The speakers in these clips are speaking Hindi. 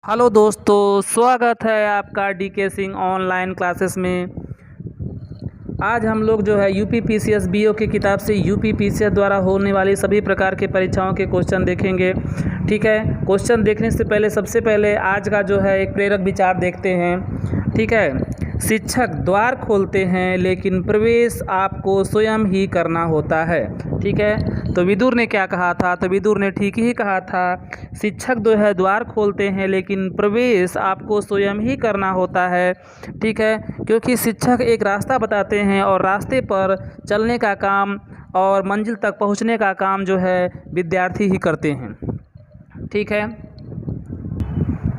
हेलो दोस्तों, स्वागत है आपका डीके सिंह ऑनलाइन क्लासेस में। आज हम लोग जो है यूपी पीसीएस बीओ की किताब से यूपी पीसीएस द्वारा होने वाली सभी प्रकार के परीक्षाओं के क्वेश्चन देखेंगे। ठीक है, क्वेश्चन देखने से पहले सबसे पहले आज का जो है एक प्रेरक विचार देखते हैं। ठीक है, शिक्षक द्वार खोलते हैं लेकिन प्रवेश आपको स्वयं ही करना होता है। ठीक है, तो विदुर ने क्या कहा था? तो विदुर ने ठीक ही कहा था, शिक्षक जो है द्वार खोलते हैं लेकिन प्रवेश आपको स्वयं ही करना होता है। ठीक है, क्योंकि शिक्षक एक रास्ता बताते हैं और रास्ते पर चलने का काम और मंजिल तक पहुंचने का काम जो है विद्यार्थी ही करते हैं। ठीक है,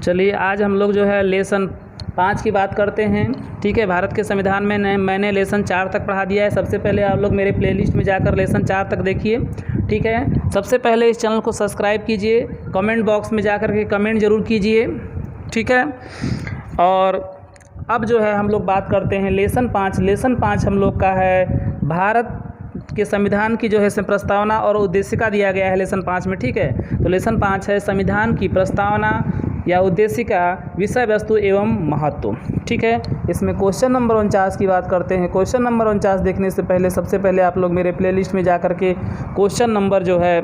चलिए आज हम लोग जो है लेसन 5 की बात करते हैं। ठीक है, भारत के संविधान में मैंने लेसन 4 तक पढ़ा दिया है। सबसे पहले आप लोग मेरे प्लेलिस्ट में जाकर लेसन 4 तक देखिए। ठीक है, सबसे पहले इस चैनल को सब्सक्राइब कीजिए, कमेंट बॉक्स में जाकर के कमेंट ज़रूर कीजिए। ठीक है, और अब जो है हम लोग बात करते हैं लेसन 5। लेसन 5 हम लोग का है भारत के संविधान की जो है प्रस्तावना और उद्देशिका दिया गया है लेसन 5 में। ठीक है, तो लेसन 5 है संविधान की प्रस्तावना या उद्देशिका, विषय वस्तु एवं महत्व। ठीक है, इसमें क्वेश्चन नंबर 49 की बात करते हैं। क्वेश्चन नंबर 49 देखने से पहले सबसे पहले आप लोग मेरे प्लेलिस्ट में जाकर के क्वेश्चन नंबर जो है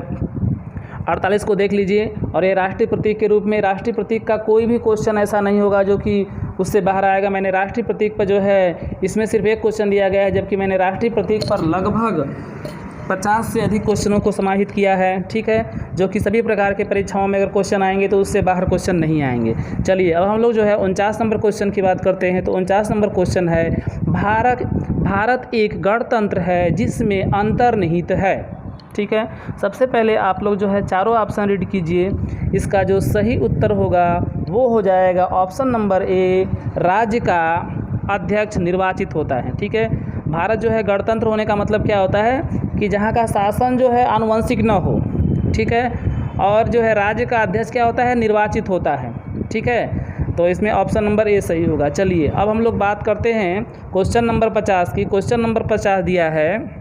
48 को देख लीजिए। और ये राष्ट्रीय प्रतीक के रूप में, राष्ट्रीय प्रतीक का कोई भी क्वेश्चन ऐसा नहीं होगा जो कि उससे बाहर आएगा। मैंने राष्ट्रीय प्रतीक पर जो है इसमें सिर्फ एक क्वेश्चन दिया गया है, जबकि मैंने राष्ट्रीय प्रतीक पर लगभग 50 से अधिक क्वेश्चनों को समाहित किया है। ठीक है, जो कि सभी प्रकार के परीक्षाओं में अगर क्वेश्चन आएंगे तो उससे बाहर क्वेश्चन नहीं आएंगे। चलिए अब हम लोग जो है 49 नंबर क्वेश्चन की बात करते हैं। तो 49 नंबर क्वेश्चन है, भारत एक गणतंत्र है जिसमें अंतर्निहित है। ठीक है, सबसे पहले आप लोग जो है चारों ऑप्शन रीड कीजिए। इसका जो सही उत्तर होगा वो हो जाएगा ऑप्शन नंबर ए, राज्य का अध्यक्ष निर्वाचित होता है। ठीक है, भारत जो है गणतंत्र होने का मतलब क्या होता है कि जहाँ का शासन जो है आनुवंशिक न हो। ठीक है, और जो है राज्य का अध्यक्ष क्या होता है, निर्वाचित होता है। ठीक है, तो इसमें ऑप्शन नंबर ए सही होगा। चलिए अब हम लोग बात करते हैं क्वेश्चन नंबर 50 की। क्वेश्चन नंबर 50 दिया है,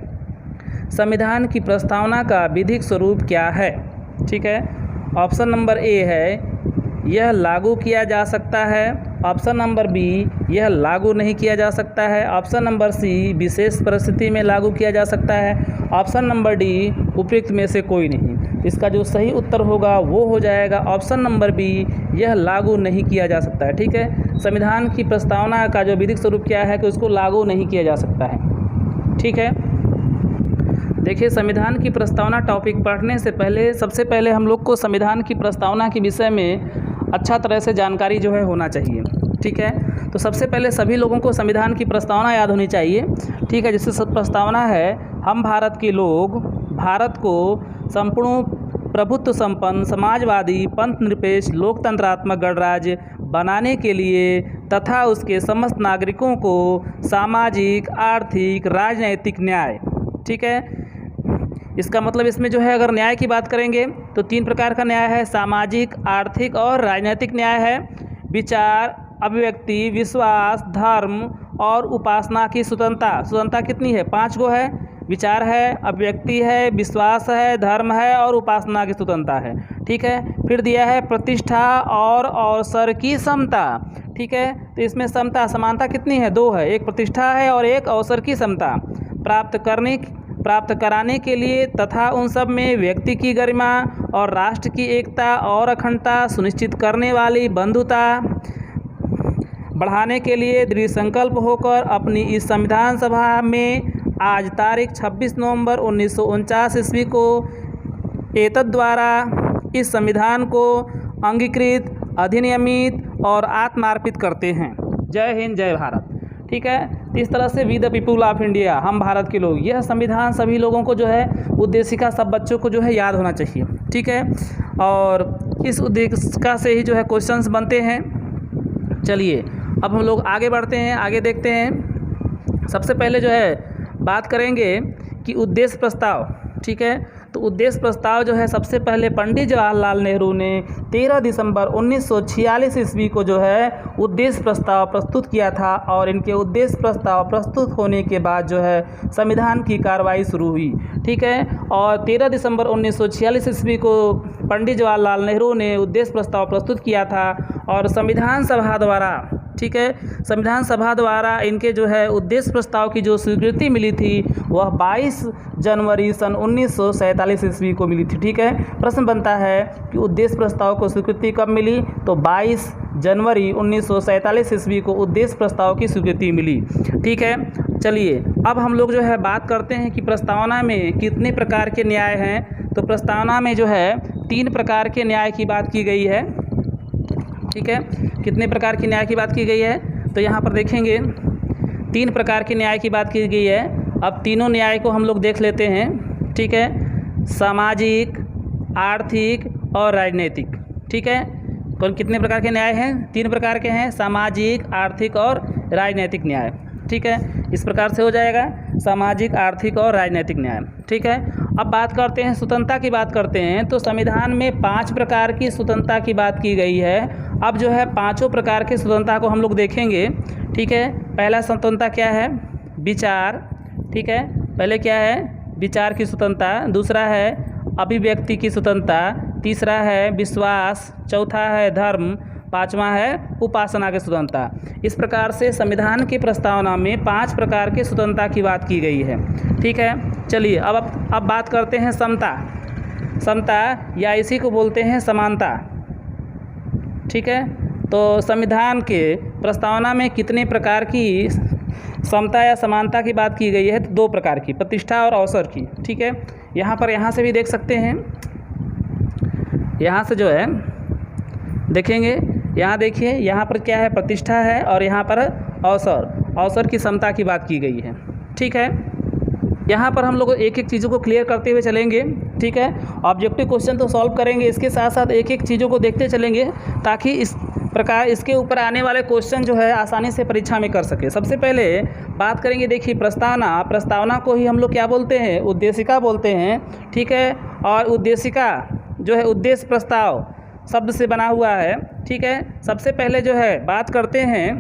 संविधान की प्रस्तावना का विधिक स्वरूप क्या है? ठीक है, ऑप्शन नंबर ए है यह लागू किया जा सकता है। ऑप्शन नंबर बी, यह लागू नहीं किया जा सकता है। ऑप्शन नंबर सी, विशेष परिस्थिति में लागू किया जा सकता है। ऑप्शन नंबर डी, उपयुक्त में से कोई नहीं। इसका जो सही उत्तर होगा वो हो जाएगा ऑप्शन नंबर बी, यह लागू नहीं किया जा सकता है। ठीक है, संविधान की प्रस्तावना का जो विधिक स्वरूप क्या है कि उसको लागू नहीं किया जा सकता है। ठीक है, देखिए संविधान की प्रस्तावना टॉपिक पढ़ने से पहले सबसे पहले हम लोग को संविधान की प्रस्तावना के विषय में अच्छा तरह से जानकारी जो है होना चाहिए। ठीक है, तो सबसे पहले सभी लोगों को संविधान की प्रस्तावना याद होनी चाहिए। ठीक है, जिससे प्रस्तावना है, हम भारत के लोग भारत को संपूर्ण प्रभुत्व संपन्न समाजवादी पंथ निरपेक्ष लोकतंत्रात्मक गणराज्य बनाने के लिए तथा उसके समस्त नागरिकों को सामाजिक आर्थिक राजनैतिक न्याय। ठीक है, इसका मतलब इसमें जो है अगर न्याय की बात करेंगे तो 3 प्रकार का न्याय है, सामाजिक, आर्थिक और राजनीतिक न्याय है। विचार, अभिव्यक्ति, विश्वास, धर्म और उपासना की स्वतंत्रता कितनी है? 5 गो है। विचार है, अभिव्यक्ति है, विश्वास है, धर्म है और उपासना की स्वतंत्रता है। ठीक है, फिर दिया है प्रतिष्ठा और अवसर की समता। ठीक है, तो इसमें समता समानता कितनी है? 2 है, एक प्रतिष्ठा है और एक अवसर की समता प्राप्त कराने के लिए तथा उन सब में व्यक्ति की गरिमा और राष्ट्र की एकता और अखंडता सुनिश्चित करने वाली बंधुता बढ़ाने के लिए दृढ़ संकल्प होकर अपनी इस संविधान सभा में आज तारीख 26 नवंबर 1949 ईस्वी को एतद द्वारा इस संविधान को अंगीकृत, अधिनियमित और आत्मार्पित करते हैं। जय हिंद, जय भारत। ठीक है, इस तरह से we the people of India, हम भारत के लोग, यह संविधान सभी लोगों को जो है उद्देशिका सब बच्चों को जो है याद होना चाहिए। ठीक है, और इस उद्देशिका से ही जो है क्वेश्चंस बनते हैं। चलिए अब हम लोग आगे बढ़ते हैं, आगे देखते हैं। सबसे पहले जो है बात करेंगे कि उद्देश्य प्रस्ताव। ठीक है, तो उद्देश्य प्रस्ताव जो है सबसे पहले पंडित जवाहरलाल नेहरू ने 13 दिसंबर 1946 ईस्वी को जो है उद्देश्य प्रस्ताव प्रस्तुत किया था और इनके उद्देश्य प्रस्ताव प्रस्तुत होने के बाद जो है संविधान की कार्रवाई शुरू हुई। ठीक है, और 13 दिसंबर 1946 ईस्वी को पंडित जवाहरलाल नेहरू ने उद्देश्य प्रस्ताव प्रस्तुत किया था और संविधान सभा द्वारा, ठीक है, संविधान सभा द्वारा इनके जो है उद्देश्य प्रस्ताव की जो स्वीकृति मिली थी वह 22 जनवरी सन 1947 ईस्वी को मिली थी। ठीक है, प्रश्न बनता है कि उद्देश्य प्रस्ताव को स्वीकृति कब मिली, तो 22 जनवरी 1947 ईस्वी को उद्देश्य प्रस्ताव की स्वीकृति मिली। ठीक है, चलिए अब हम लोग जो है बात करते हैं कि प्रस्तावना में कितने प्रकार के न्याय हैं। तो प्रस्तावना में जो है 3 प्रकार के न्याय की बात की गई है। ठीक है, कितने प्रकार की न्याय की बात की गई है, तो यहाँ पर देखेंगे 3 प्रकार के न्याय की बात की गई है। अब तीनों न्याय को हम लोग देख लेते हैं। ठीक है, सामाजिक, आर्थिक और राजनीतिक। ठीक है, कौन कितने प्रकार के न्याय हैं, 3 प्रकार के हैं, सामाजिक, आर्थिक और राजनीतिक न्याय। ठीक है, इस प्रकार से हो जाएगा सामाजिक, आर्थिक और राजनीतिक न्याय। ठीक है, अब बात करते हैं स्वतंत्रता की बात करते हैं। तो संविधान में 5 प्रकार की स्वतंत्रता की बात की गई है। अब जो है 5 प्रकार की स्वतंत्रता को हम लोग देखेंगे। ठीक है, पहला स्वतंत्रता क्या है, विचार। ठीक है, पहले क्या है, विचार की स्वतंत्रता। दूसरा है अभिव्यक्ति की स्वतंत्रता। तीसरा है विश्वास। चौथा है धर्म। 5वां है उपासना की स्वतंत्रता। इस प्रकार से संविधान की प्रस्तावना में 5 प्रकार की स्वतंत्रता की बात की गई है। ठीक है, चलिए अब बात करते हैं समता। समता या इसी को बोलते हैं समानता। ठीक है, तो संविधान के प्रस्तावना में कितने प्रकार की समता या समानता की बात की गई है, तो 2 प्रकार की, प्रतिष्ठा और अवसर की। ठीक है, यहाँ से भी देख सकते हैं, यहाँ से जो है देखेंगे, यहाँ देखिए, यहाँ पर क्या है, प्रतिष्ठा है और यहाँ पर अवसर की समता की बात की गई है। ठीक है, यहाँ पर हम लोग एक एक चीज़ों को क्लियर करते हुए चलेंगे। ठीक है, ऑब्जेक्टिव क्वेश्चन तो सॉल्व करेंगे, इसके साथ साथ एक एक चीज़ों को देखते चलेंगे ताकि इस प्रकार इसके ऊपर आने वाले क्वेश्चन जो है आसानी से परीक्षा में कर सके। सबसे पहले बात करेंगे, देखिए प्रस्तावना को ही हम लोग क्या बोलते हैं, उद्देशिका बोलते हैं। ठीक है, और उद्देशिका जो है उद्देश्य प्रस्ताव शब्द से बना हुआ है। ठीक है, सबसे पहले जो है बात करते हैं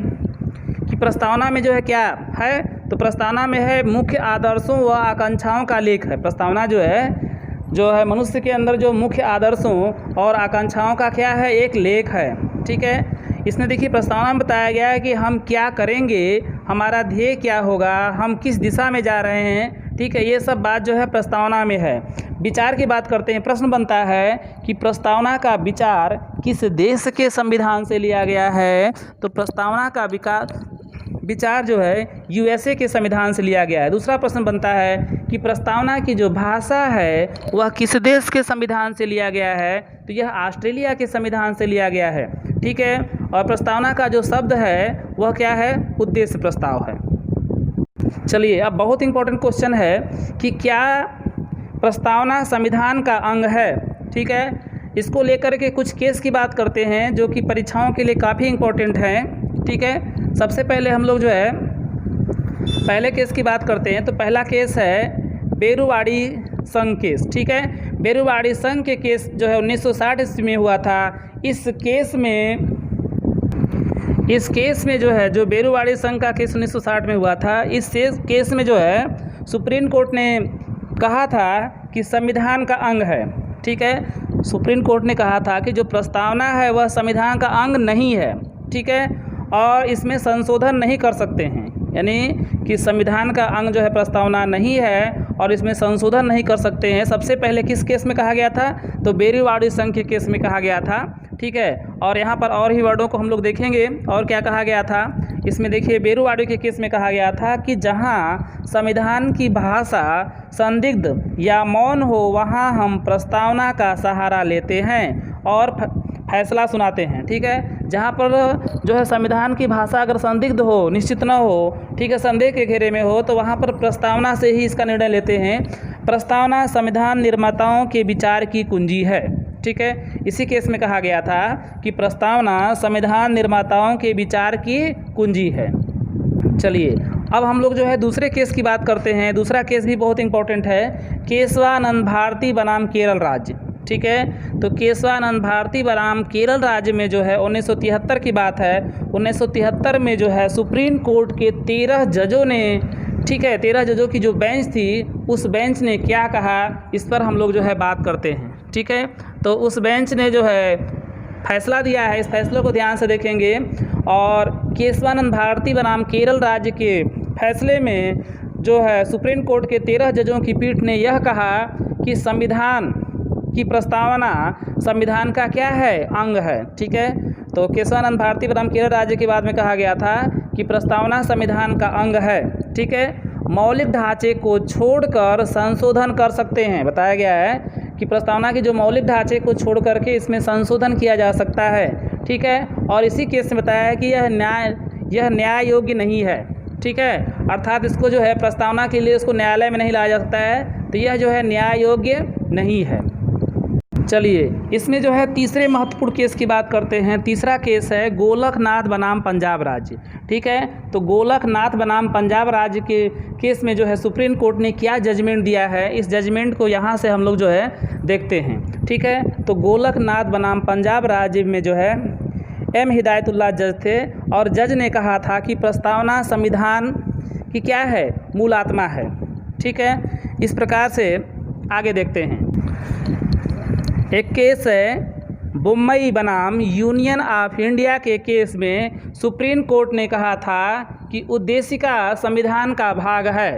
कि प्रस्तावना में जो है क्या है, तो प्रस्तावना में है मुख्य आदर्शों व आकांक्षाओं का लेख है। प्रस्तावना जो है मनुष्य के अंदर जो मुख्य आदर्शों और आकांक्षाओं का क्या है, एक लेख है। ठीक है, इसमें देखिए प्रस्तावना में बताया गया है कि हम क्या करेंगे, हमारा ध्येय क्या होगा, हम किस दिशा में जा रहे हैं। ठीक है, ये सब बात जो है प्रस्तावना में है। विचार की बात करते हैं, प्रश्न बनता है कि प्रस्तावना का विचार किस देश के संविधान से लिया गया है, तो प्रस्तावना का विचार जो है यूएसए के संविधान से लिया गया है। दूसरा प्रश्न बनता है कि प्रस्तावना की जो भाषा है वह किस देश के संविधान से लिया गया है, तो यह ऑस्ट्रेलिया के संविधान से लिया गया है। ठीक है, और प्रस्तावना का जो शब्द है वह क्या है, उद्देश्य प्रस्ताव है। चलिए अब बहुत इंपॉर्टेंट क्वेश्चन है कि क्या प्रस्तावना संविधान का अंग है। ठीक है, इसको लेकर के कुछ केस की बात करते हैं जो कि परीक्षाओं के लिए काफ़ी इंपॉर्टेंट हैं। ठीक है, सबसे पहले हम लोग जो है पहले केस की बात करते हैं। तो पहला केस है बेरुवाड़ी संघ केस। ठीक है, बेरुवाड़ी संघ के केस जो है 1960 ईस्वी में हुआ था। इस केस में जो है, जो बेरुवाड़ी संघ का केस 1960 में हुआ था, इस केस में जो है सुप्रीम कोर्ट ने कहा था कि संविधान का अंग है। ठीक है, सुप्रीम कोर्ट ने कहा था कि जो प्रस्तावना है वह संविधान का अंग नहीं है। ठीक है, और इसमें संशोधन नहीं कर सकते हैं, यानी कि संविधान का अंग जो है प्रस्तावना नहीं है और इसमें संशोधन नहीं कर सकते हैं। सबसे पहले किस केस में कहा गया था, तो बेरुवाड़ी संघ के केस में कहा गया था। ठीक है, और यहाँ पर और ही वर्डों को हम लोग देखेंगे और क्या कहा गया था। इसमें देखिए बेरुवाड़ी के केस में कहा गया था कि जहाँ संविधान की भाषा संदिग्ध या मौन हो वहाँ हम प्रस्तावना का सहारा लेते हैं और फैसला सुनाते हैं। ठीक है, जहाँ पर जो है संविधान की भाषा अगर संदिग्ध हो, निश्चित न हो, ठीक है, संदेह के घेरे में हो, तो वहाँ पर प्रस्तावना से ही इसका निर्णय लेते हैं। प्रस्तावना संविधान निर्माताओं के विचार की कुंजी है। ठीक है, इसी केस में कहा गया था कि प्रस्तावना संविधान निर्माताओं के विचार की कुंजी है। चलिए अब हम लोग जो है दूसरे केस की बात करते हैं। दूसरा केस भी बहुत इंपॉर्टेंट है, केशवानंद भारती बनाम केरल राज्य। ठीक है, तो केशवानंद भारती बनाम केरल राज्य में जो है 1973 की बात है। 1973 में जो है सुप्रीम कोर्ट के 13 जजों ने, ठीक है, 13 जजों की जो बेंच थी, उस बेंच ने क्या कहा, इस पर हम लोग जो है बात करते हैं। ठीक है, तो उस बेंच ने जो है फैसला दिया है, इस फैसले को ध्यान से देखेंगे। और केशवानंद भारती बनाम केरल राज्य के फैसले में जो है सुप्रीम कोर्ट के 13 जजों की पीठ ने यह कहा कि संविधान की प्रस्तावना संविधान का क्या है, अंग है। ठीक है, तो केशवानंद भारती बनाम केरल राज्य के बाद में कहा गया था कि प्रस्तावना संविधान का अंग है। ठीक है, मौलिक ढांचे को छोड़कर संशोधन कर सकते हैं। बताया गया है कि प्रस्तावना की जो मौलिक ढांचे को छोड़ करके इसमें संशोधन किया जा सकता है। ठीक है, और इसी केस में बताया है कि यह न्याय योग्य नहीं है। ठीक है, अर्थात इसको जो है प्रस्तावना के लिए उसको न्यायालय में नहीं लाया जा सकता है, तो यह जो है न्याय योग्य नहीं है। चलिए, इसमें जो है तीसरे महत्वपूर्ण केस की बात करते हैं। तीसरा केस है गोलकनाथ बनाम पंजाब राज्य। ठीक है, तो गोलकनाथ बनाम पंजाब राज्य के केस में जो है सुप्रीम कोर्ट ने क्या जजमेंट दिया है, इस जजमेंट को यहाँ से हम लोग जो है देखते हैं। ठीक है, तो गोलकनाथ बनाम पंजाब राज्य में जो है एम हिदायतुल्लाह जज थे, और जज ने कहा था कि प्रस्तावना संविधान की क्या है, मूल आत्मा है। ठीक है, इस प्रकार से आगे देखते हैं। एक केस है बम्बई बनाम यूनियन ऑफ इंडिया के केस में सुप्रीम कोर्ट ने कहा था कि उद्देशिका संविधान का भाग है।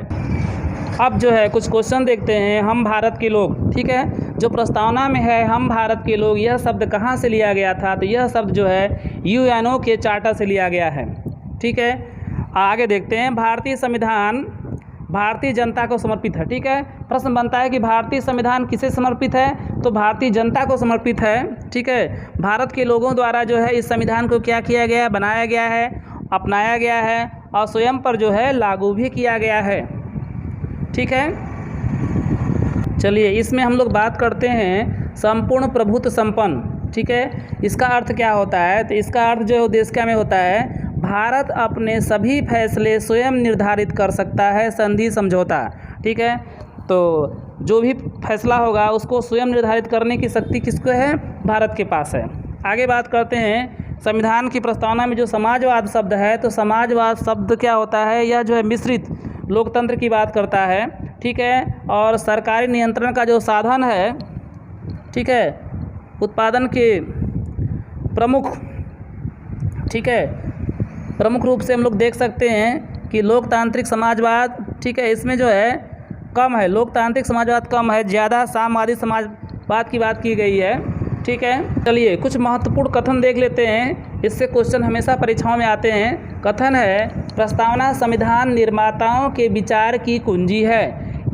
अब जो है कुछ क्वेश्चन देखते हैं। हम भारत के लोग, ठीक है, जो प्रस्तावना में है हम भारत के लोग, यह शब्द कहाँ से लिया गया था, तो यह शब्द जो है यूएनओ के चार्टर से लिया गया है। ठीक है, आगे देखते हैं। भारतीय संविधान भारतीय जनता को समर्पित है। ठीक है, प्रश्न बनता है कि भारतीय संविधान किसे समर्पित है, तो भारतीय जनता को समर्पित है। ठीक है, भारत के लोगों द्वारा जो है इस संविधान को क्या किया गया है, बनाया गया है, अपनाया गया है और स्वयं पर जो है लागू भी किया गया है। ठीक है, चलिए इसमें हम लोग बात करते हैं संपूर्ण प्रभुत्व संपन्न। ठीक है, इसका अर्थ क्या होता है, तो इसका अर्थ जो उद्देश्य में होता है भारत अपने सभी फैसले स्वयं निर्धारित कर सकता है, संधि समझौता। ठीक है, तो जो भी फैसला होगा उसको स्वयं निर्धारित करने की शक्ति किसको है, भारत के पास है। आगे बात करते हैं संविधान की प्रस्तावना में जो समाजवाद शब्द है, तो समाजवाद शब्द क्या होता है, यह जो है मिश्रित लोकतंत्र की बात करता है। ठीक है, और सरकारी नियंत्रण का जो साधन है, ठीक है, उत्पादन के प्रमुख, ठीक है, प्रमुख रूप से हम लोग देख सकते हैं कि लोकतांत्रिक समाजवाद, ठीक है, इसमें जो है कम है, लोकतांत्रिक समाजवाद कम है, ज़्यादा साम्यवादी समाजवाद की बात की गई है। ठीक है, चलिए कुछ महत्वपूर्ण कथन देख लेते हैं, इससे क्वेश्चन हमेशा परीक्षाओं में आते हैं। कथन है प्रस्तावना संविधान निर्माताओं के विचार की कुंजी है।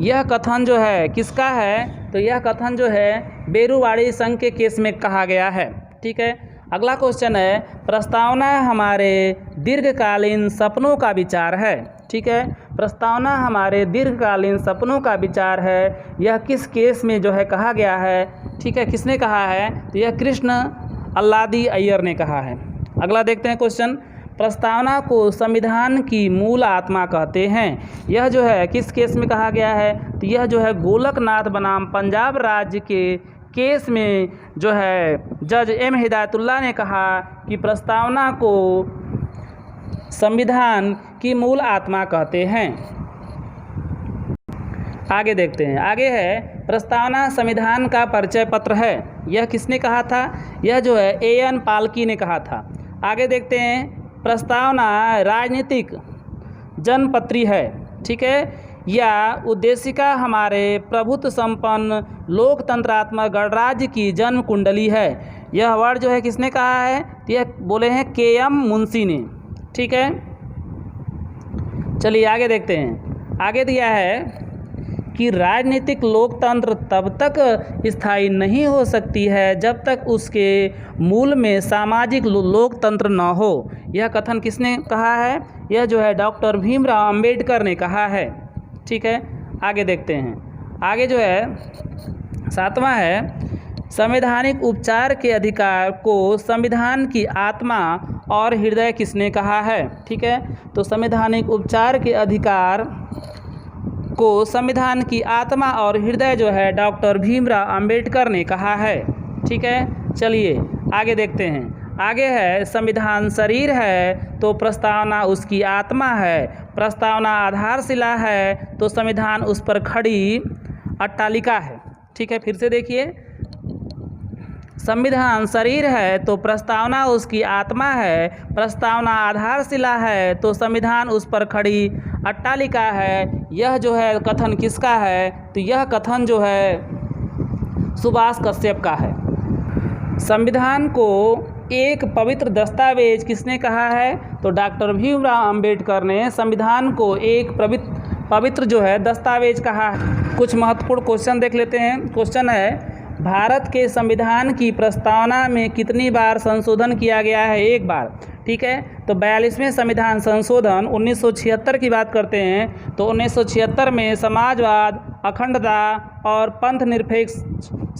यह कथन जो है किसका है, तो यह कथन जो है बेरुवाड़ी संघ के केस में कहा गया है। ठीक है, अगला क्वेश्चन है प्रस्तावना हमारे दीर्घकालीन सपनों का विचार है। ठीक है, प्रस्तावना हमारे दीर्घकालीन सपनों का विचार है, यह किस केस में जो है कहा गया है। ठीक है, किसने कहा है, तो यह कृष्ण अल्लादी अय्यर ने कहा है। अगला देखते हैं क्वेश्चन, प्रस्तावना को संविधान की मूल आत्मा कहते हैं, यह जो है किस केस में कहा गया है, तो यह जो है गोलकनाथ बनाम पंजाब राज्य के केस में जो है जज एम हिदायतुल्लाह ने कहा कि प्रस्तावना को संविधान की मूल आत्मा कहते हैं। आगे देखते हैं, आगे है प्रस्तावना संविधान का परिचय पत्र है, यह किसने कहा था, यह जो है एएन पालकी ने कहा था। आगे देखते हैं प्रस्तावना राजनीतिक जनपत्री है। ठीक है, या उद्देशिका हमारे प्रभुत्व संपन्न लोकतंत्रात्मक गणराज्य की जन्म कुंडली है। यह वर्ड जो है किसने कहा है, तो यह बोले हैं के.एम. मुंशी ने। ठीक है, चलिए आगे देखते हैं। आगे दिया है कि राजनीतिक लोकतंत्र तब तक स्थायी नहीं हो सकती है जब तक उसके मूल में सामाजिक लोकतंत्र न हो। यह कथन किसने कहा है, यह जो है डॉक्टर भीमराव अंबेडकर ने कहा है। ठीक है, आगे देखते हैं। आगे जो है सातवां है संवैधानिक उपचार के अधिकार को संविधान की आत्मा और हृदय किसने कहा है? ठीक है, तो संवैधानिक उपचार के अधिकार को संविधान की आत्मा और हृदय जो है डॉक्टर भीमराव अंबेडकर ने कहा है। ठीक है, चलिए आगे देखते हैं। आगे है संविधान शरीर है तो प्रस्तावना उसकी आत्मा है, प्रस्तावना आधारशिला है तो संविधान उस पर खड़ी अट्टालिका है। ठीक है, फिर से देखिए, संविधान शरीर है तो प्रस्तावना उसकी आत्मा है, प्रस्तावना आधारशिला है तो संविधान उस पर खड़ी अट्टालिका है। यह जो है कथन किसका है? तो यह कथन जो है सुभाष कश्यप का है। संविधान को एक पवित्र दस्तावेज किसने कहा है? तो डॉक्टर भीमराव अंबेडकर ने संविधान को एक पवित्र जो है दस्तावेज कहा है। कुछ महत्वपूर्ण क्वेश्चन देख लेते हैं। क्वेश्चन है, भारत के संविधान की प्रस्तावना में कितनी बार संशोधन किया गया है? एक बार। ठीक है, तो 42वें संविधान संशोधन 1976 की बात करते हैं तो 1976 में समाजवाद, अखंडता और पंथ निरपेक्ष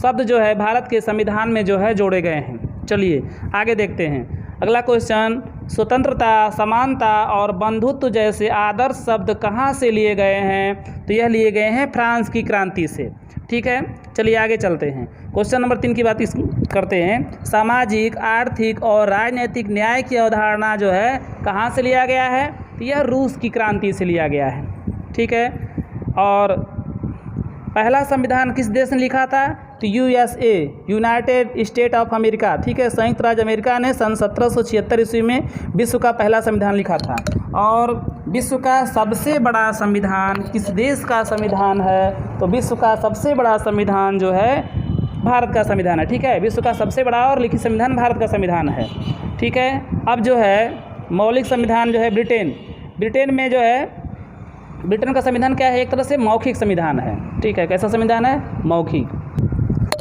शब्द जो है भारत के संविधान में जो है जोड़े गए हैं। चलिए आगे देखते हैं। अगला क्वेश्चन, स्वतंत्रता, समानता और बंधुत्व जैसे आदर्श शब्द कहाँ से लिए गए हैं? तो यह लिए गए हैं फ्रांस की क्रांति से। ठीक है, चलिए आगे चलते हैं। क्वेश्चन नंबर 3 की बात करते हैं। सामाजिक, आर्थिक और राजनीतिक न्याय की अवधारणा जो है कहाँ से लिया गया है? तो यह रूस की क्रांति से लिया गया है। ठीक है, और पहला संविधान किस देश ने लिखा था? तो USA, United state of America. ठीक है, संयुक्त राज्य अमेरिका ने सन 1776 ईस्वी में विश्व का पहला संविधान लिखा था। और विश्व का सबसे बड़ा संविधान किस देश का संविधान है? तो विश्व का सबसे बड़ा संविधान जो है भारत का संविधान है। ठीक है, विश्व का सबसे बड़ा और लिखित संविधान भारत का संविधान है। ठीक है, अब जो है मौलिक संविधान जो है ब्रिटेन में जो है ब्रिटेन का संविधान क्या है? एक तरह से मौखिक संविधान है। ठीक है, कैसा संविधान है? मौखिक।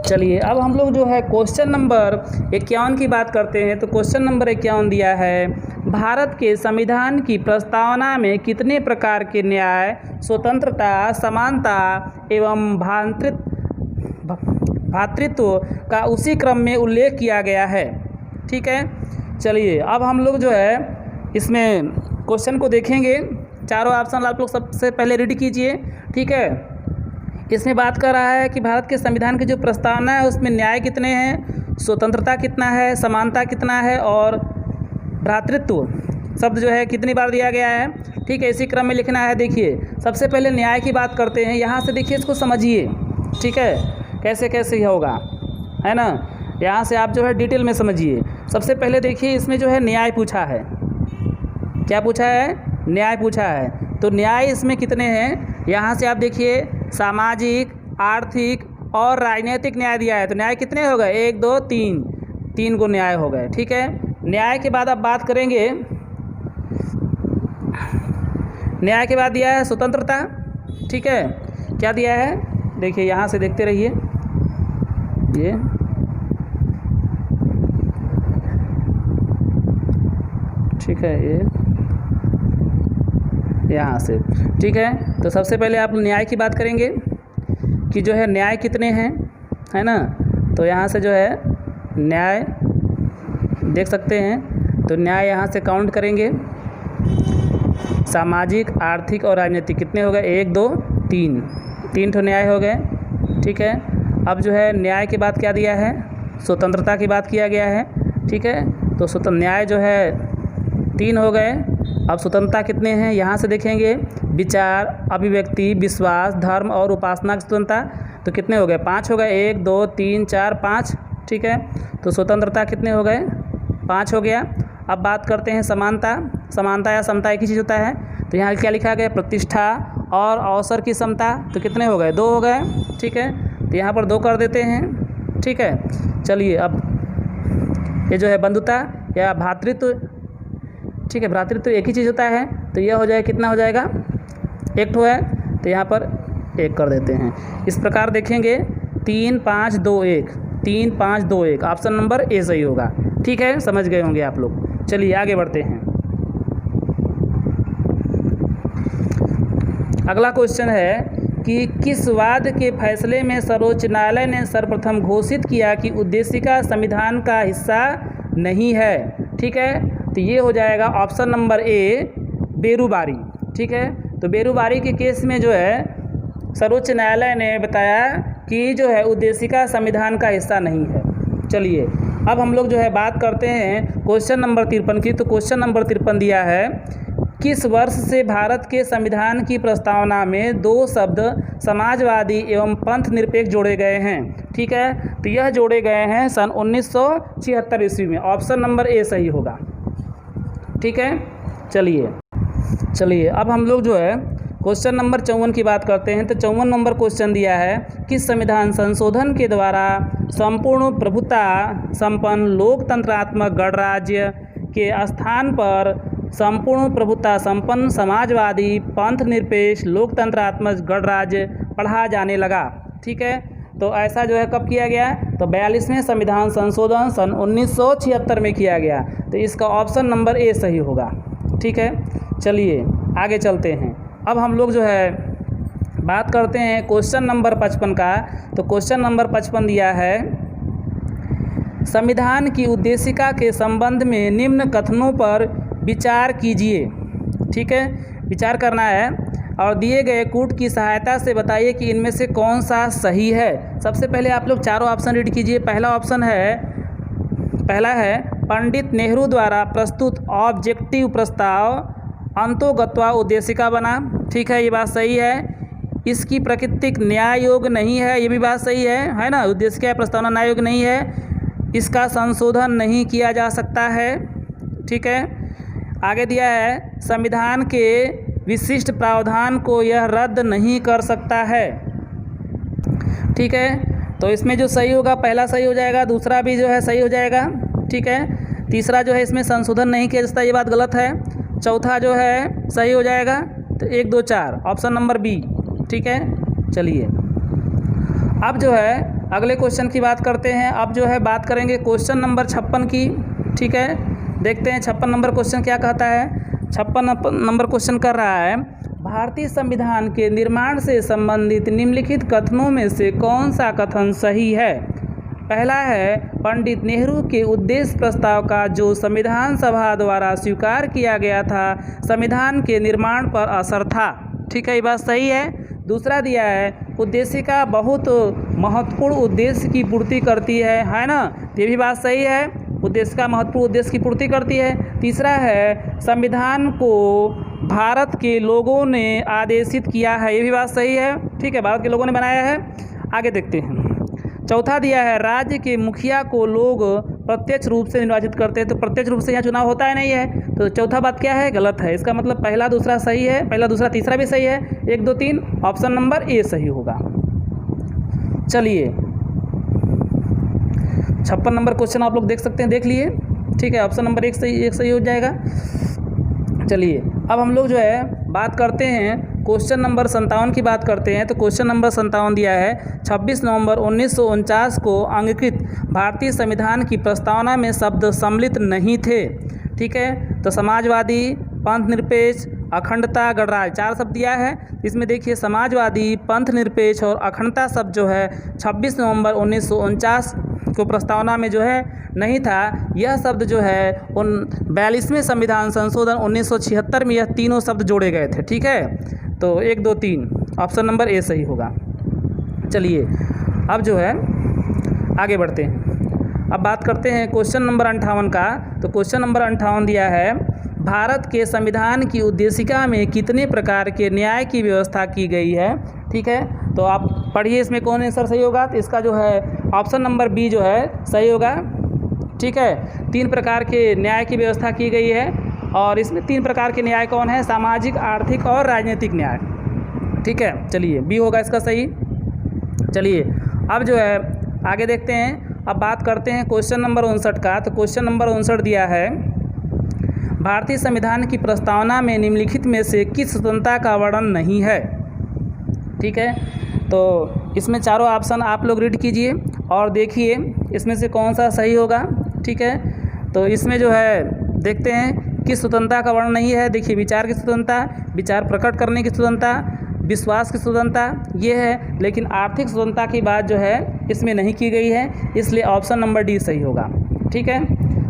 चलिए अब हम लोग जो है क्वेश्चन नंबर 51 की बात करते हैं। तो क्वेश्चन नंबर 51 दिया है, भारत के संविधान की प्रस्तावना में कितने प्रकार के न्याय, स्वतंत्रता, समानता एवं भ्रातृत्व का उसी क्रम में उल्लेख किया गया है? ठीक है, चलिए अब हम लोग जो है इसमें क्वेश्चन को देखेंगे। चारों ऑप्शन आप लोग सबसे पहले रीड कीजिए। ठीक है, इसमें बात कर रहा है कि भारत के संविधान की जो प्रस्तावना है उसमें न्याय कितने हैं, स्वतंत्रता कितना है, समानता कितना है और भ्रातृत्व शब्द जो है कितनी बार दिया गया है। ठीक है, इसी क्रम में लिखना है। देखिए सबसे पहले न्याय की बात करते हैं। यहाँ से देखिए इसको समझिए। ठीक है, कैसे कैसे होगा, है ना? यहाँ से आप जो है डिटेल में समझिए। सबसे पहले देखिए इसमें जो है न्याय पूछा है। क्या पूछा है? न्याय पूछा है। तो न्याय इसमें कितने हैं? यहाँ से आप देखिए सामाजिक, आर्थिक और राजनीतिक न्याय दिया है। तो न्याय कितने हो गए? 1 2 3, 3 को न्याय हो गए। ठीक है, न्याय के बाद अब बात करेंगे, न्याय के बाद दिया है स्वतंत्रता। ठीक है, क्या दिया है? देखिए यहाँ से देखते रहिए, ये ठीक है, ये यहाँ से। ठीक है, तो सबसे पहले आप न्याय की बात करेंगे कि जो है न्याय कितने हैं, है ना? तो यहाँ से जो है न्याय देख सकते हैं। तो न्याय यहाँ से काउंट करेंगे, सामाजिक, आर्थिक और राजनीतिक कितने हो गए? 1 2 3, 3 ठो न्याय हो गए। ठीक है, अब जो है न्याय के बाद क्या दिया है? स्वतंत्रता की बात किया गया है। ठीक है, तो स्वतंत्र न्याय जो है 3 हो गए। अब स्वतंत्रता कितने हैं? यहाँ से देखेंगे, विचार, अभिव्यक्ति, विश्वास, धर्म और उपासना की स्वतंत्रता। तो कितने हो गए? 5 हो गए। 1 2 3 4 5। ठीक है, तो स्वतंत्रता कितने हो गए? 5 हो गया। अब बात करते हैं समानता। समानता या समता एक ही चीज़ होता है। तो यहाँ क्या लिखा गया? प्रतिष्ठा और अवसर की समता। तो कितने हो गए? 2 हो गए। ठीक है, तो यहाँ पर 2 कर देते हैं। ठीक है, चलिए अब ये जो है बंधुता या भ्रातृत्व। ठीक है, भ्रातृत्व एक ही चीज़ होता है। तो यह हो जाए, कितना हो जाएगा? 1 ठो है, तो यहाँ पर 1 कर देते हैं। इस प्रकार देखेंगे 3 5 2 1, 3 5 2 1, ऑप्शन नंबर ए सही होगा। ठीक है, समझ गए होंगे आप लोग। चलिए आगे बढ़ते हैं। अगला क्वेश्चन है कि किस वाद के फैसले में सर्वोच्च न्यायालय ने सर्वप्रथम घोषित किया कि उद्देशिका संविधान का हिस्सा नहीं है। ठीक है, तो ये हो जाएगा ऑप्शन नंबर ए बेरुबारी। ठीक है, तो बेरुबारी के केस में जो है सर्वोच्च न्यायालय ने बताया कि जो है उद्देशिका संविधान का हिस्सा नहीं है। चलिए अब हम लोग जो है बात करते हैं क्वेश्चन नंबर 53 की। तो क्वेश्चन नंबर 53 दिया है, किस वर्ष से भारत के संविधान की प्रस्तावना में 2 शब्द समाजवादी एवं पंथ निरपेक्ष जोड़े गए हैं। ठीक है, तो यह जोड़े गए हैं सन 1976 ईस्वी में। ऑप्शन नंबर ए सही होगा। ठीक है, चलिए अब हम लोग जो है क्वेश्चन नंबर 54 की बात करते हैं। तो 54 नंबर क्वेश्चन दिया है, किस संविधान संशोधन के द्वारा संपूर्ण प्रभुता संपन्न लोकतंत्रात्मक गणराज्य के स्थान पर संपूर्ण प्रभुता संपन्न समाजवादी पंथ निरपेक्ष लोकतंत्रात्मक गणराज्य पढ़ा जाने लगा। ठीक है, तो ऐसा जो है कब किया गया? तो 42वें संविधान संशोधन सन 1976 में किया गया। तो इसका ऑप्शन नंबर ए सही होगा। ठीक है, चलिए आगे चलते हैं। अब हम लोग जो है बात करते हैं क्वेश्चन नंबर 55 का। तो क्वेश्चन नंबर 55 दिया है, संविधान की उद्देशिका के संबंध में निम्न कथनों पर विचार कीजिए। ठीक है, विचार करना है और दिए गए कूट की सहायता से बताइए कि इनमें से कौन सा सही है। सबसे पहले आप लोग चारों ऑप्शन रीड कीजिए। पहला है पंडित नेहरू द्वारा प्रस्तुत ऑब्जेक्टिव प्रस्ताव अंतोगत्वा उद्देशिका बना। ठीक है, ये बात सही है। इसकी प्राकृतिक न्याय योग्य नहीं है, ये भी बात सही है ना। उद्देशिका प्रस्तावना न्याय योग्य नहीं है, इसका संशोधन नहीं किया जा सकता है। ठीक है, आगे दिया है संविधान के विशिष्ट प्रावधान को यह रद्द नहीं कर सकता है। ठीक है, तो इसमें जो सही होगा पहला सही हो जाएगा, दूसरा भी जो है सही हो जाएगा। ठीक है, तीसरा जो है इसमें संशोधन नहीं किया जाता, ये बात गलत है। चौथा जो है सही हो जाएगा। तो 1 2 4 ऑप्शन नंबर बी। ठीक है, चलिए अब जो है अगले क्वेश्चन की बात करते हैं। अब जो है बात करेंगे क्वेश्चन नंबर 56 की। ठीक है, देखते हैं 56 नंबर क्वेश्चन क्या कहता है। 56 नंबर क्वेश्चन कर रहा है, भारतीय संविधान के निर्माण से संबंधित निम्नलिखित कथनों में से कौन सा कथन सही है। पहला है पंडित नेहरू के उद्देश्य प्रस्ताव का जो संविधान सभा द्वारा स्वीकार किया गया था संविधान के निर्माण पर असर था। ठीक है, ये बात सही है। दूसरा दिया है उद्देशिका बहुत महत्वपूर्ण उद्देश्य की पूर्ति करती है ना, ये भी बात सही है। उद्देशिका महत्वपूर्ण उद्देश्य की पूर्ति करती है। तीसरा है संविधान को भारत के लोगों ने आदेशित किया है, ये भी बात सही है। ठीक है, भारत के लोगों ने बनाया है। आगे देखते हैं। चौथा दिया है राज्य के मुखिया को लोग प्रत्यक्ष रूप से निर्वाचित करते हैं। तो प्रत्यक्ष रूप से यहाँ चुनाव होता है नहीं है, तो चौथा बात क्या है? गलत है। इसका मतलब पहला दूसरा सही है, पहला दूसरा तीसरा भी सही है। 1 2 3 ऑप्शन नंबर ए सही होगा। चलिए 56 नंबर क्वेश्चन आप लोग देख सकते हैं, देख लिए। ठीक है, ऑप्शन नंबर एक सही हो जाएगा। चलिए अब हम लोग जो है बात करते हैं क्वेश्चन नंबर 57 की बात करते हैं। तो क्वेश्चन नंबर 57 दिया है, 26 नवंबर 1949 को अंगीकृत भारतीय संविधान की प्रस्तावना में शब्द सम्मिलित नहीं थे। ठीक है, तो समाजवादी, पंथ निरपेक्ष, अखंडता, गणराज्य 4 शब्द दिया है। इसमें देखिए समाजवादी, पंथ निरपेक्ष और अखंडता शब्द जो है 26 नवंबर 1949 को प्रस्तावना में जो है नहीं था। यह शब्द जो है 42वें संविधान संशोधन 1976 में यह तीनों शब्द जोड़े गए थे। ठीक है, तो 1 2 3 ऑप्शन नंबर ए सही होगा। चलिए अब जो है आगे बढ़ते हैं। अब बात करते हैं क्वेश्चन नंबर 58 का। तो क्वेश्चन नंबर 58 दिया है, भारत के संविधान की उद्देशिका में कितने प्रकार के न्याय की व्यवस्था की गई है। ठीक है, तो आप पढ़िए इसमें कौन आंसर सही होगा। तो इसका जो है ऑप्शन नंबर बी जो है सही होगा। ठीक है, 3 प्रकार के न्याय की व्यवस्था की गई है और इसमें 3 प्रकार के न्याय कौन है? सामाजिक, आर्थिक और राजनीतिक न्याय। ठीक है, चलिए बी होगा इसका सही। चलिए अब जो है आगे देखते हैं। अब बात करते हैं क्वेश्चन नंबर 59 का। तो क्वेश्चन नंबर 59 दिया है, भारतीय संविधान की प्रस्तावना में निम्नलिखित में से किस स्वतंत्रता का वर्णन नहीं है। ठीक है, तो इसमें चारों ऑप्शन आप लोग रीड कीजिए और देखिए इसमें से कौन सा सही होगा। ठीक है, तो इसमें जो है देखते हैं किस स्वतंत्रता का वर्णन नहीं है। देखिए विचार की स्वतंत्रता, विचार प्रकट करने की स्वतंत्रता, विश्वास की स्वतंत्रता ये है, लेकिन आर्थिक स्वतंत्रता की बात जो है इसमें नहीं की गई है, इसलिए ऑप्शन नंबर डी सही होगा। ठीक है,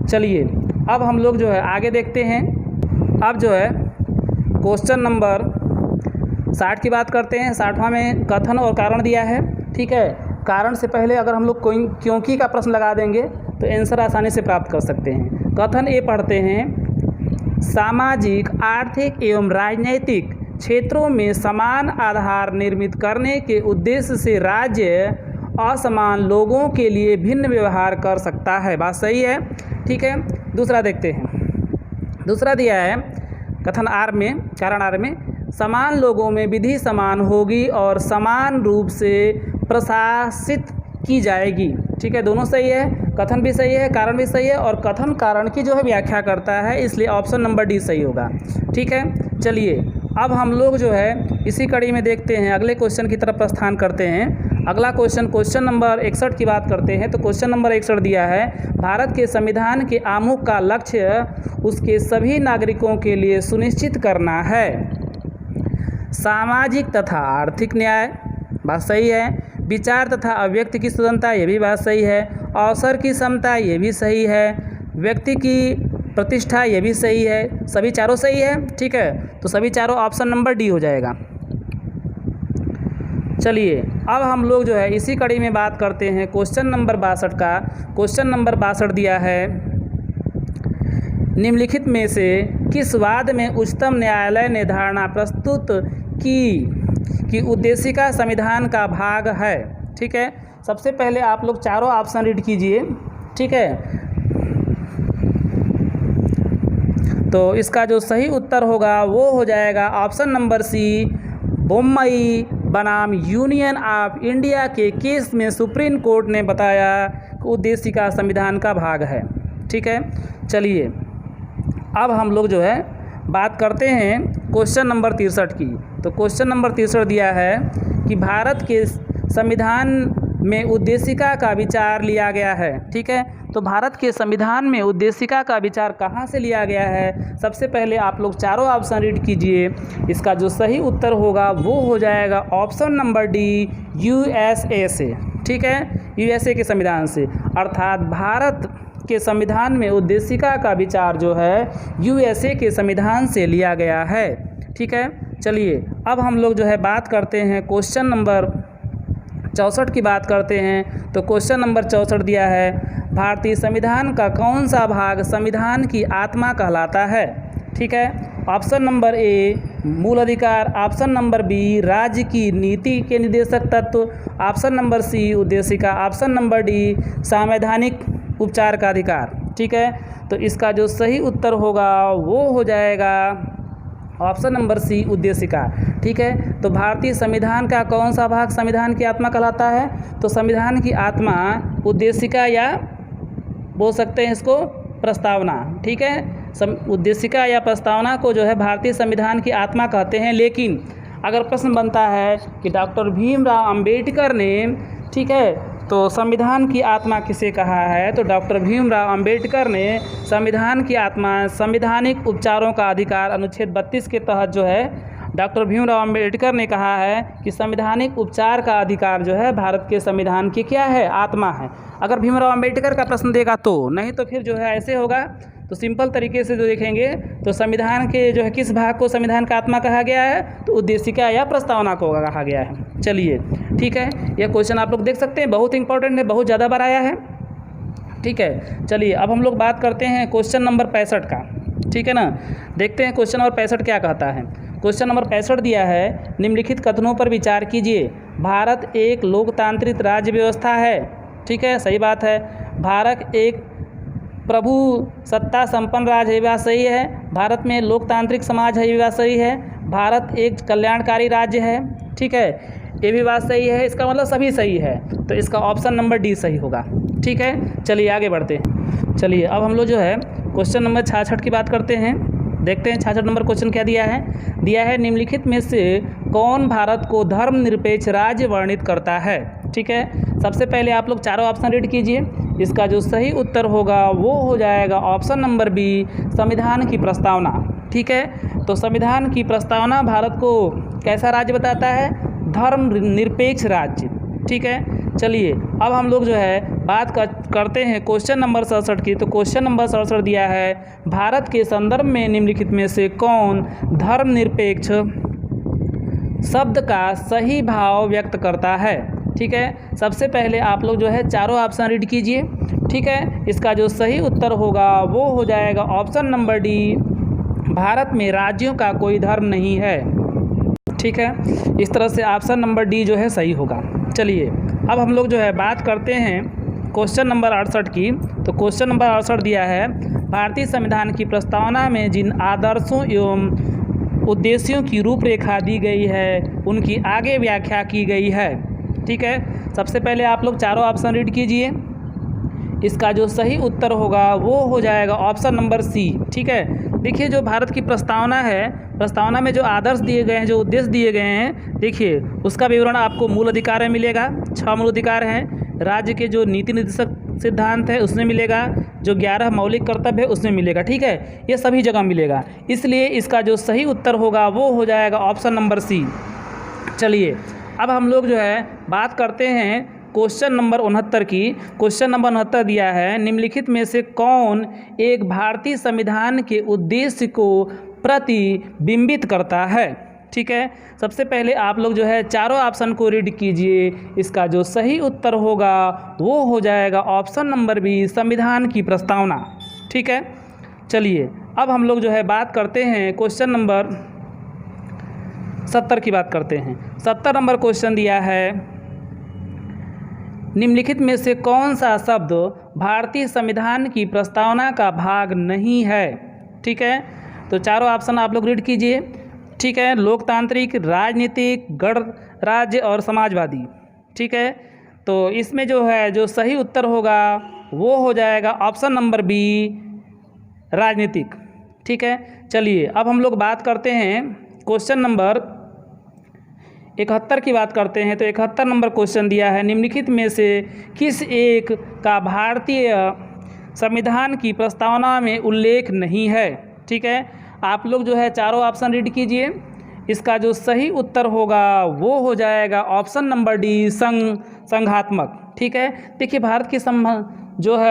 चलिए अब हम लोग जो है आगे देखते हैं। अब जो है क्वेश्चन नंबर 60 की बात करते हैं। 60वां में कथन और कारण दिया है। ठीक है, कारण से पहले अगर हम लोग कोई क्योंकि का प्रश्न लगा देंगे तो आंसर आसानी से प्राप्त कर सकते हैं। कथन ए पढ़ते हैं, सामाजिक, आर्थिक एवं राजनीतिक क्षेत्रों में समान आधार निर्मित करने के उद्देश्य से राज्य असमान लोगों के लिए भिन्न व्यवहार कर सकता है। बात सही है। ठीक है, दूसरा देखते हैं। दूसरा दिया है कथन आर में, कारण आर में, समान लोगों में विधि समान होगी और समान रूप से प्रशासित की जाएगी। ठीक है, दोनों सही है, कथन भी सही है, कारण भी सही है, और कथन कारण की जो है व्याख्या करता है, इसलिए ऑप्शन नंबर डी सही होगा। ठीक है, चलिए अब हम लोग जो है इसी कड़ी में देखते हैं, अगले क्वेश्चन की तरफ प्रस्थान करते हैं। अगला क्वेश्चन नंबर 61 की बात करते हैं। तो क्वेश्चन नंबर 61 दिया है, भारत के संविधान के आमुख का लक्ष्य उसके सभी नागरिकों के लिए सुनिश्चित करना है सामाजिक तथा आर्थिक न्याय। बात सही है। विचार तथा अभिव्यक्ति की स्वतंत्रता, ये भी बात सही है। अवसर की समता, ये भी सही है। व्यक्ति की प्रतिष्ठा, ये भी सही है। सभी चारों सही है। ठीक है, तो सभी चारों ऑप्शन नंबर डी हो जाएगा। चलिए अब हम लोग जो है इसी कड़ी में बात करते हैं क्वेश्चन नंबर 62 का। क्वेश्चन नंबर 62 दिया है, निम्नलिखित में से किस वाद में उच्चतम न्यायालय ने धारणा प्रस्तुत की उद्देशिका संविधान का भाग है। ठीक है, सबसे पहले आप लोग चारों ऑप्शन रीड कीजिए। ठीक है, तो इसका जो सही उत्तर होगा वो हो जाएगा ऑप्शन नंबर सी, बोम्मई बनाम यूनियन ऑफ इंडिया के केस में सुप्रीम कोर्ट ने बताया कि उद्देशिका संविधान का भाग है। ठीक है, चलिए अब हम लोग जो है बात करते हैं क्वेश्चन नंबर 63 की। तो क्वेश्चन नंबर 63 दिया है कि भारत के संविधान में उद्देशिका का विचार लिया गया है। ठीक है, तो भारत के संविधान में उद्देशिका का विचार कहाँ से लिया गया है? सबसे पहले आप लोग चारों ऑप्शन रीड कीजिए। इसका जो सही उत्तर होगा वो हो जाएगा ऑप्शन नंबर डी, यूएसए से। ठीक है, यूएसए के संविधान से, अर्थात भारत के संविधान में उद्देशिका का विचार जो है यूएसए के संविधान से लिया गया है। ठीक है, चलिए अब हम लोग जो है बात करते हैं क्वेश्चन नंबर 64 की बात करते हैं। तो क्वेश्चन नंबर 64 दिया है, भारतीय संविधान का कौन सा भाग संविधान की आत्मा कहलाता है? ठीक है, ऑप्शन नंबर ए मूल अधिकार, ऑप्शन नंबर बी राज्य की नीति के निर्देशक तत्व, ऑप्शन नंबर सी उद्देशिका, ऑप्शन नंबर डी संवैधानिक उपचार का अधिकार। ठीक है, तो इसका जो सही उत्तर होगा वो हो जाएगा ऑप्शन नंबर सी उद्देशिका। ठीक है, तो भारतीय संविधान का कौन सा भाग संविधान की आत्मा कहलाता है? तो संविधान की आत्मा उद्देशिका, या बोल सकते हैं इसको प्रस्तावना। ठीक है, उद्देशिका या प्रस्तावना को जो है भारतीय संविधान की आत्मा कहते हैं। लेकिन अगर प्रश्न बनता है कि डॉक्टर भीमराव अंबेडकर ने, ठीक है, तो संविधान की आत्मा किसे कहा है? तो डॉक्टर भीमराव अंबेडकर ने संविधान की आत्मा संवैधानिक उपचारों का अधिकार अनुच्छेद 32 के तहत जो है डॉक्टर भीमराव अंबेडकर ने कहा है कि संवैधानिक उपचार का अधिकार जो है भारत के संविधान की क्या है? आत्मा है। अगर भीमराव अंबेडकर का प्रश्न देगा तो, नहीं तो फिर जो है ऐसे होगा। तो सिंपल तरीके से जो देखेंगे तो संविधान के जो है किस भाग को संविधान का आत्मा कहा गया है? तो उद्देशिका या प्रस्तावना को कहा गया है। चलिए ठीक है, यह क्वेश्चन आप लोग देख सकते हैं, बहुत इंपॉर्टेंट है, बहुत ज़्यादा बार आया है। ठीक है, चलिए अब हम लोग बात करते हैं क्वेश्चन नंबर 65 का। ठीक है ना, देखते हैं क्वेश्चन नंबर 65 क्या कहता है। क्वेश्चन नंबर 65 दिया है, निम्नलिखित कथनों पर विचार कीजिए। भारत एक लोकतांत्रिक राज्य व्यवस्था है। ठीक है, सही बात है। भारत एक प्रभु सत्ता संपन्न राज्य है, बात सही है। भारत में लोकतांत्रिक समाज है, ये बात सही है। भारत एक कल्याणकारी राज्य है। ठीक है, ये भी बात सही है। इसका मतलब सभी सही है, तो इसका ऑप्शन नंबर डी सही होगा। ठीक है, चलिए आगे बढ़ते हैं। चलिए अब हम लोग जो है क्वेश्चन नंबर 66 की बात करते हैं। देखते हैं 66 नंबर क्वेश्चन क्या दिया है। निम्नलिखित में से कौन भारत को धर्मनिरपेक्ष राज्य वर्णित करता है? ठीक है, सबसे पहले आप लोग चारों ऑप्शन रीड कीजिए। इसका जो सही उत्तर होगा वो हो जाएगा ऑप्शन नंबर बी, संविधान की प्रस्तावना। ठीक है। तो संविधान की प्रस्तावना भारत को कैसा राज्य बताता है? धर्मनिरपेक्ष राज्य, ठीक है। चलिए अब हम लोग जो है बात करते हैं क्वेश्चन नंबर 67 की। तो क्वेश्चन नंबर 67 दिया है, भारत के संदर्भ में निम्नलिखित में से कौन धर्मनिरपेक्ष शब्द का सही भाव व्यक्त करता है? ठीक है। सबसे पहले आप लोग जो है चारों ऑप्शन रीड कीजिए, ठीक है। इसका जो सही उत्तर होगा वो हो जाएगा ऑप्शन नंबर डी, भारत में राज्यों का कोई धर्म नहीं है, ठीक है। इस तरह से ऑप्शन नंबर डी जो है सही होगा। चलिए अब हम लोग जो है बात करते हैं क्वेश्चन नंबर 68 की। तो क्वेश्चन नंबर 68 दिया है, भारतीय संविधान की प्रस्तावना में जिन आदर्शों एवं उद्देश्यों की रूपरेखा दी गई है उनकी आगे व्याख्या की गई है, ठीक है। सबसे पहले आप लोग चारों ऑप्शन रीड कीजिए। इसका जो सही उत्तर होगा वो हो जाएगा ऑप्शन नंबर सी, ठीक है। देखिए जो भारत की प्रस्तावना है, प्रस्तावना में जो आदर्श दिए गए हैं, जो उद्देश्य दिए गए हैं, देखिए उसका विवरण आपको मूल अधिकार में मिलेगा। 6 मूल अधिकार हैं। राज्य के जो नीति निर्देशक सिद्धांत है उसमें मिलेगा, जो 11 मौलिक कर्तव्य है उसमें मिलेगा, ठीक है। ये सभी जगह मिलेगा, इसलिए इसका जो सही उत्तर होगा वो हो जाएगा ऑप्शन नंबर सी। चलिए अब हम लोग जो है बात करते हैं क्वेश्चन नंबर 69 की। क्वेश्चन नंबर 69 दिया है, निम्नलिखित में से कौन एक भारतीय संविधान के उद्देश्य को प्रतिबिंबित करता है? ठीक है। सबसे पहले आप लोग जो है चारों ऑप्शन को रीड कीजिए। इसका जो सही उत्तर होगा वो हो जाएगा ऑप्शन नंबर बी, संविधान की प्रस्तावना, ठीक है। चलिए अब हम लोग जो है बात करते हैं क्वेश्चन नंबर 70 की बात करते हैं। 70 नंबर क्वेश्चन दिया है, निम्नलिखित में से कौन सा शब्द भारतीय संविधान की प्रस्तावना का भाग नहीं है? ठीक है। तो चारों ऑप्शन आप लोग रीड कीजिए, ठीक है। लोकतांत्रिक, राजनीतिक, गणराज्य और समाजवादी, ठीक है। तो इसमें जो है जो सही उत्तर होगा वो हो जाएगा ऑप्शन नंबर बी, राजनीतिक, ठीक है। चलिए अब हम लोग बात करते हैं क्वेश्चन नंबर 71 की बात करते हैं। तो 71 नंबर क्वेश्चन दिया है, निम्नलिखित में से किस एक का भारतीय संविधान की प्रस्तावना में उल्लेख नहीं है? ठीक है। आप लोग जो है चारों ऑप्शन रीड कीजिए। इसका जो सही उत्तर होगा वो हो जाएगा ऑप्शन नंबर डी, संघात्मक, ठीक है। देखिए भारत की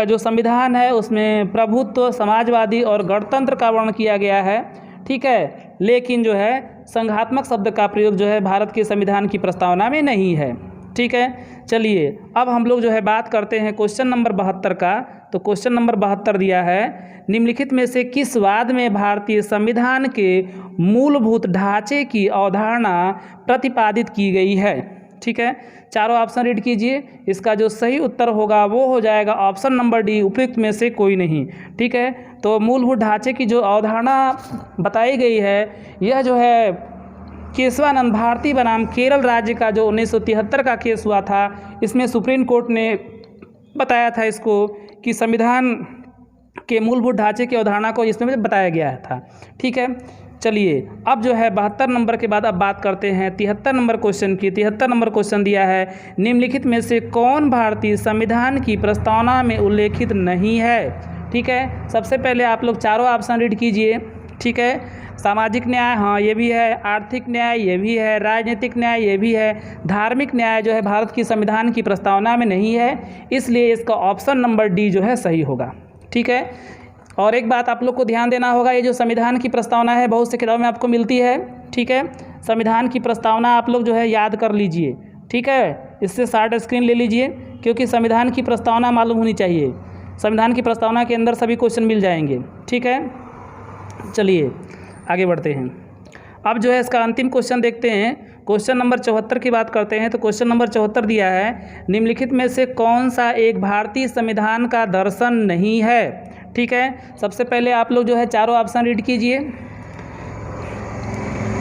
जो संविधान है उसमें प्रभुत्व, समाजवादी और गणतंत्र का वर्णन किया गया है, ठीक है। लेकिन जो है संघात्मक शब्द का प्रयोग जो है भारत के संविधान की प्रस्तावना में नहीं है, ठीक है। चलिए अब हम लोग जो है बात करते हैं क्वेश्चन नंबर 72 का। तो क्वेश्चन नंबर 72 दिया है, निम्नलिखित में से किस वाद में भारतीय संविधान के मूलभूत ढांचे की अवधारणा प्रतिपादित की गई है? ठीक है। चारों ऑप्शन रीड कीजिए। इसका जो सही उत्तर होगा वो हो जाएगा ऑप्शन नंबर डी, उपयुक्त में से कोई नहीं, ठीक है। तो मूलभूत ढांचे की जो अवधारणा बताई गई है यह जो है केशवानंद भारती बनाम केरल राज्य का जो 1973 का केस हुआ था, इसमें सुप्रीम कोर्ट ने बताया था इसको कि संविधान के मूलभूत ढांचे की अवधारणा को इसमें बताया गया था, ठीक है। चलिए अब जो है 72 नंबर के बाद अब बात करते हैं 73 नंबर क्वेश्चन की। 73 नंबर क्वेश्चन दिया है, निम्नलिखित में से कौन भारतीय संविधान की प्रस्तावना में उल्लेखित नहीं है? ठीक है। सबसे पहले आप लोग चारों ऑप्शन रीड कीजिए, ठीक है। सामाजिक न्याय, हाँ ये भी है। आर्थिक न्याय, ये भी है। राजनीतिक न्याय, ये भी है। धार्मिक न्याय जो है भारत की संविधान की प्रस्तावना में नहीं है, इसलिए इसका ऑप्शन नंबर डी जो है सही होगा, ठीक है। और एक बात आप लोग को ध्यान देना होगा, ये जो संविधान की प्रस्तावना है बहुत से किताबों में आपको मिलती है, ठीक है। संविधान की प्रस्तावना आप लोग जो है याद कर लीजिए, ठीक है। इससे शार्ट स्क्रीन ले लीजिए, क्योंकि संविधान की प्रस्तावना मालूम होनी चाहिए। संविधान की प्रस्तावना के अंदर सभी क्वेश्चन मिल जाएंगे, ठीक है। चलिए आगे बढ़ते हैं। अब जो है इसका अंतिम क्वेश्चन देखते हैं। क्वेश्चन नंबर 74 की बात करते हैं। तो क्वेश्चन नंबर 74 दिया है, निम्नलिखित में से कौन सा एक भारतीय संविधान का दर्शन नहीं है? ठीक है। सबसे पहले आप लोग जो है चारों ऑप्शन रीड कीजिए।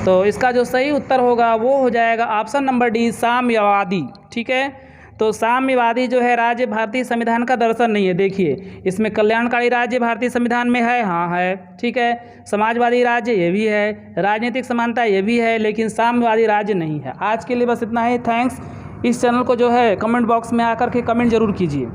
तो इसका जो सही उत्तर होगा वो हो जाएगा ऑप्शन नंबर डी, साम्यवादी, ठीक है। तो साम्यवादी जो है राज्य भारतीय संविधान का दर्शन नहीं है। देखिए इसमें कल्याणकारी राज्य भारतीय संविधान में है, हाँ है, ठीक है। समाजवादी राज्य ये भी है, राजनीतिक समानता ये भी है, लेकिन साम्यवादी राज्य नहीं है। आज के लिए बस इतना ही। थैंक्स। इस चैनल को जो है कमेंट बॉक्स में आकर के कमेंट जरूर कीजिए।